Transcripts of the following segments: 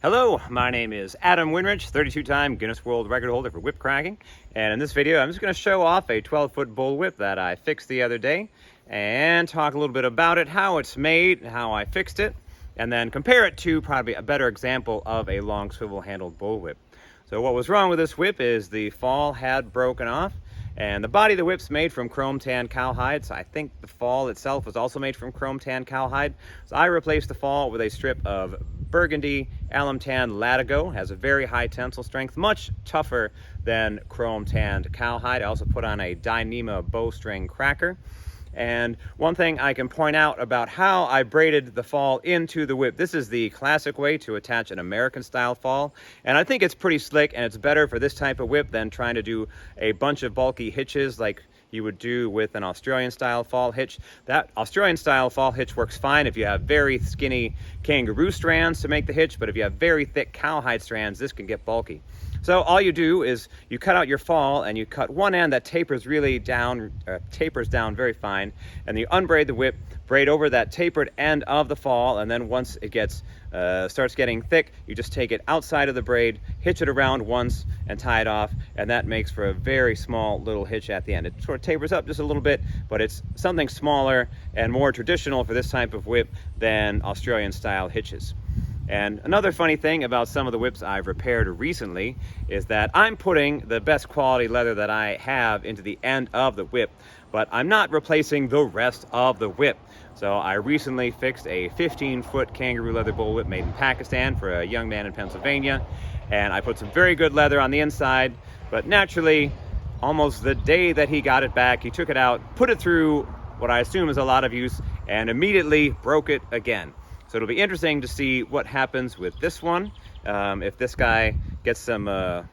Hello, my name is Adam Winrich, 32-time Guinness World Record holder for whip cracking. And in this video, I'm just going to show off a 12-foot bullwhip that I fixed the other day and talk a little bit about it, how it's made, how I fixed it, and then compare it to probably a better example of a long swivel-handled bullwhip. So what was wrong with this whip is the fall had broken off, and the body of the whip's made from chrome tan cowhide, so I think the fall itself was also made from chrome tan cowhide. So I replaced the fall with a strip of burgundy alum tan latigo. Has a very high tensile strength, much tougher than chrome tanned cowhide. I also put on a Dyneema bowstring cracker. And one thing I can point out about how I braided the fall into the whip, this is the classic way to attach an American style fall, and I think it's pretty slick, and it's better for this type of whip than trying to do a bunch of bulky hitches like you would do with an Australian style fall hitch. That Australian style fall hitch works fine if you have very skinny kangaroo strands to make the hitch, but if you have very thick cowhide strands, this can get bulky. So all you do is you cut out your fall and you cut one end that tapers really down, tapers down very fine, and you unbraid the whip, braid over that tapered end of the fall, and then once it gets starts getting thick, you just take it outside of the braid, hitch it around once, and tie it off, and that makes for a very small little hitch at the end. It sort of tapers up just a little bit, but it's something smaller and more traditional for this type of whip than Australian style hitches. And another funny thing about some of the whips I've repaired recently is that I'm putting the best quality leather that I have into the end of the whip, but I'm not replacing the rest of the whip. So I recently fixed a 15-foot kangaroo leather bullwhip made in Pakistan for a young man in Pennsylvania, and I put some very good leather on the inside, but naturally, almost the day that he got it back, he took it out, put it through what I assume is a lot of use, and immediately broke it again. So it'll be interesting to see what happens with this one, if this guy gets some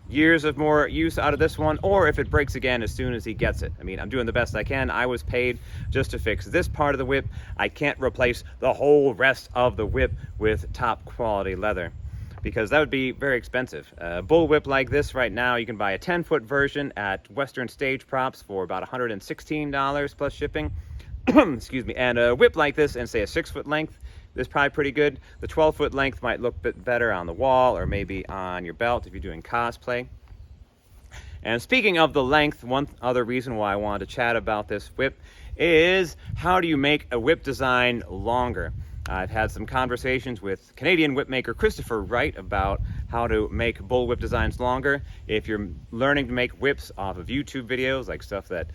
years of more use out of this one, or if it breaks again as soon as he gets it. I mean, I'm doing the best I can. I was paid just to fix this part of the whip. I can't replace the whole rest of the whip with top quality leather, because that would be very expensive. A bullwhip like this right now, you can buy a 10-foot version at Western Stage Props for about $116 plus shipping. Excuse me. And a whip like this, and say a 6-foot length, is probably pretty good. The 12-foot length might look a bit better on the wall or maybe on your belt if you're doing cosplay. And speaking of the length, one other reason why I wanted to chat about this whip is how do you make a whip design longer? I've had some conversations with Canadian whip maker Christopher Wright about how to make bullwhip designs longer. If you're learning to make whips off of YouTube videos, like stuff that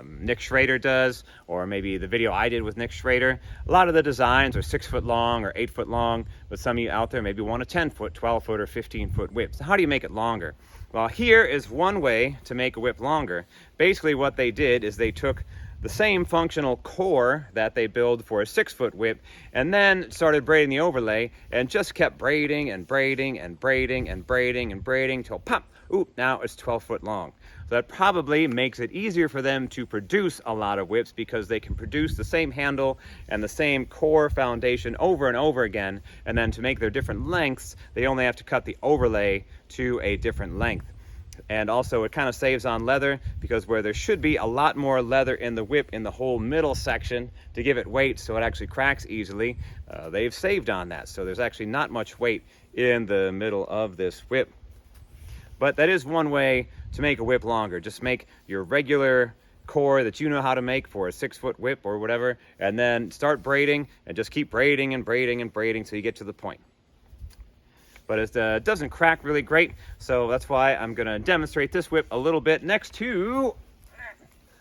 Nick Schrader does, or maybe the video I did with Nick Schrader, a lot of the designs are 6-foot long or 8-foot long, but some of you out there maybe want a 10-foot, 12-foot, or 15-foot whip. So how do you make it longer? Well, here is one way to make a whip longer. Basically what they did is they took the same functional core that they build for a 6-foot whip, and then started braiding the overlay, and just kept braiding and braiding and braiding and braiding and braiding till pop, ooh, now it's 12-foot long. So that probably makes it easier for them to produce a lot of whips, because they can produce the same handle and the same core foundation over and over again, and then to make their different lengths, they only have to cut the overlay to a different length. And also it kind of saves on leather, because where there should be a lot more leather in the whip in the whole middle section to give it weight so it actually cracks easily, they've saved on that. So there's actually not much weight in the middle of this whip. But that is one way to make a whip longer. Just make your regular core that you know how to make for a 6-foot whip or whatever, and then start braiding and just keep braiding and braiding and braiding till you get to the point. But it doesn't crack really great, so that's why I'm going to demonstrate this whip a little bit next to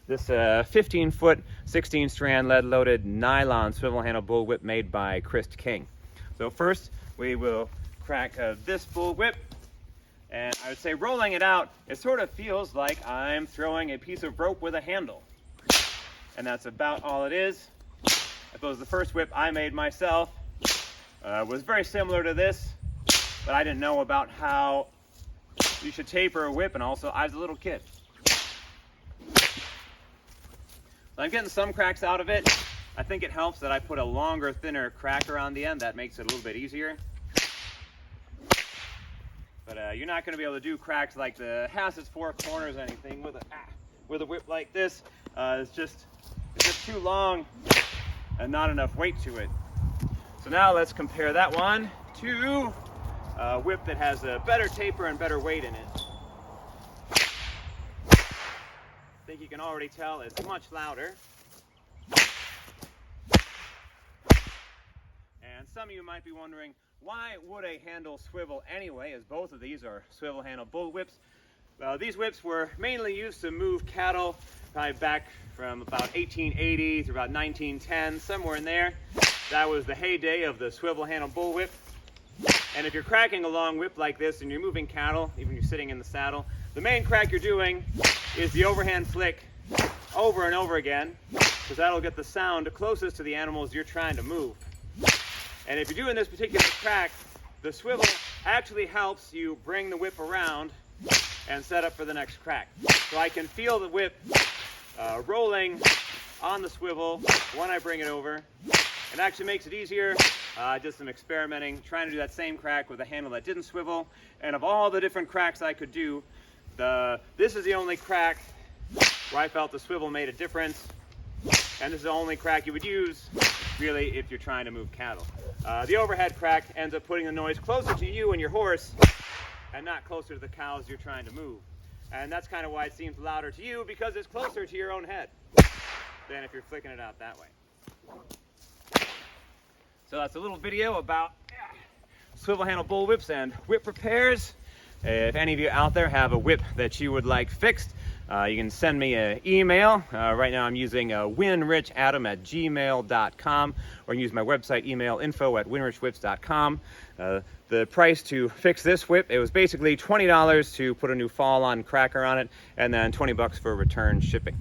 this 15-foot, 16-strand lead-loaded nylon swivel handle bullwhip made by Chris King. So first, we will crack this bullwhip, and I would say rolling it out, it sort of feels like I'm throwing a piece of rope with a handle. And that's about all it is. I suppose the first whip I made myself was very similar to this, but I didn't know about how you should taper a whip, and also I was a little kid. So I'm getting some cracks out of it. I think it helps that I put a longer, thinner cracker on the end. That makes it a little bit easier. But you're not going to be able to do cracks like the has its 4 corners or anything with a whip like this. It's just too long and not enough weight to it. So now let's compare that one to whip that has a better taper and better weight in it. I think you can already tell it's much louder. And some of you might be wondering, why would a handle swivel anyway, as both of these are swivel handle bull whips? Well, these whips were mainly used to move cattle probably back from about 1880 through about 1910, somewhere in there. That was the heyday of the swivel handle bull whip. And if you're cracking a long whip like this and you're moving cattle, even if you're sitting in the saddle, the main crack you're doing is the overhand flick over and over again, because that'll get the sound closest to the animals you're trying to move. And if you're doing this particular crack, the swivel actually helps you bring the whip around and set up for the next crack. So I can feel the whip rolling on the swivel when I bring it over. It actually makes it easier. I did some experimenting, trying to do that same crack with a handle that didn't swivel. And of all the different cracks I could do, this is the only crack where I felt the swivel made a difference. And this is the only crack you would use, really, if you're trying to move cattle. The overhead crack ends up putting the noise closer to you and your horse, and not closer to the cows you're trying to move. And that's kind of why it seems louder to you, because it's closer to your own head than if you're flicking it out that way. So that's a little video about swivel handle bull whips and whip repairs. If any of you out there have a whip that you would like fixed, you can send me an email. Right now I'm using winrichadam@gmail.com, or you can use my website email info@winrichwhips.com. The price to fix this whip, it was basically $20 to put a new fall-on cracker on it, and then $20 for return shipping.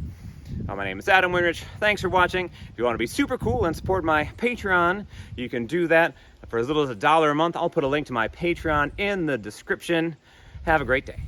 My name is Adam Winrich. Thanks for watching. If you want to be super cool and support my Patreon, you can do that for as little as $1 a month. I'll put a link to my Patreon in the description. Have a great day.